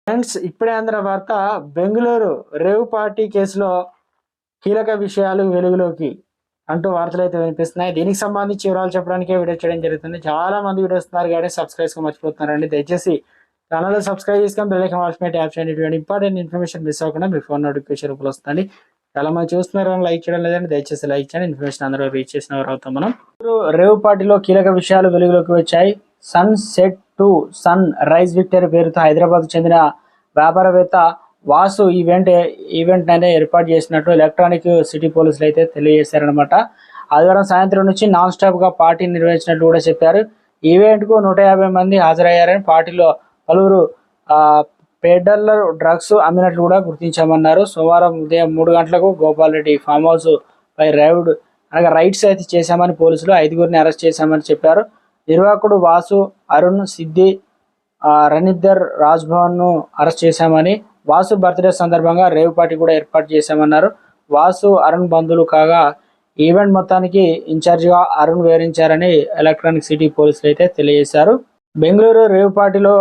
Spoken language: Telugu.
ఫ్రెండ్స్, ఇప్పుడే అందిన వార్త. బెంగళూరు రేవ్ పార్టీ కేసులో కీలక విషయాలు వెలుగులోకి అంటూ వార్తలు అయితే వినిపిస్తున్నాయి. దీనికి సంబంధించి వివరాలు చెప్పడానికి వీడియో చేయడం జరుగుతుంది. చాలా మంది వీడియో వస్తున్నారు కానీ సబ్స్క్రైబ్ మర్చిపోతున్నారండి. దయచేసి ఛానల్ సబ్స్క్రైబ్ చేసుకొని బెల్ ఐకాన్ ఆల్ ట్యాప్ చేయండి. ఇటువంటి ఇంపార్టెంట్ ఇన్ఫర్మేషన్ మిస్ అవ్వకుండా మీ ఫోన్ నోటిఫికేషన్ రూపంలో వస్తుంది. చాలా మంది చూస్తున్నారు కానీ లైక్ చేయడం లేదండి. దయచేసి లైక్ చేయండి. ఇన్ఫర్మేషన్ అందరూ రీచ్ చేసిన వారు అవుతాం మనం. రేవ్ పార్టీలో కీలక విషయాలు వెలుగులోకి వచ్చాయి. Sunset to sunrise victory పేరుతో హైదరాబాద్ చెందిన వ్యాపారవేత్త వాసు ఈవెంట్ అనేది ఏర్పాటు చేసినట్టు ఎలక్ట్రానిక్ సిటీ పోలీసులు అయితే తెలియజేశారనమాట. ఆదివారం సాయంత్రం నుంచి నాన్ స్టాప్ గా పార్టీ నిర్వహించినట్లు కూడా చెప్పారు. ఈవెంట్ కు 150 మంది హాజరయ్యారని, పార్టీలో పలువురు పేడర్లర్ డ్రగ్స్ అమ్మినట్లు కూడా గుర్తించామన్నారు. సోమవారం ఉదయం 3 గంటలకు గోపాల్ రెడ్డి ఫామ్ హౌస్ పై రైడ్స్ అయితే చేశామని పోలీసులు 5గురిని అరెస్ట్ చేశామని చెప్పారు. నిర్వాహకుడు వాసు, అరుణ్, సిద్ధి, రణిద్దర్ రాజ్భవన్ ను అరెస్ట్ చేశామని, వాసు బర్త్డే సందర్భంగా రేవ్ పార్టీ కూడా ఏర్పాటు చేశామన్నారు. వాసు, అరుణ్ బంధువులు కాగా ఈవెంట్ మొత్తానికి ఇన్ఛార్జిగా అరుణ్ వివరించారని ఎలక్ట్రానిక్ సిటీ పోలీసులు అయితే తెలియజేశారు. బెంగళూరు రేవ్ పార్టీలో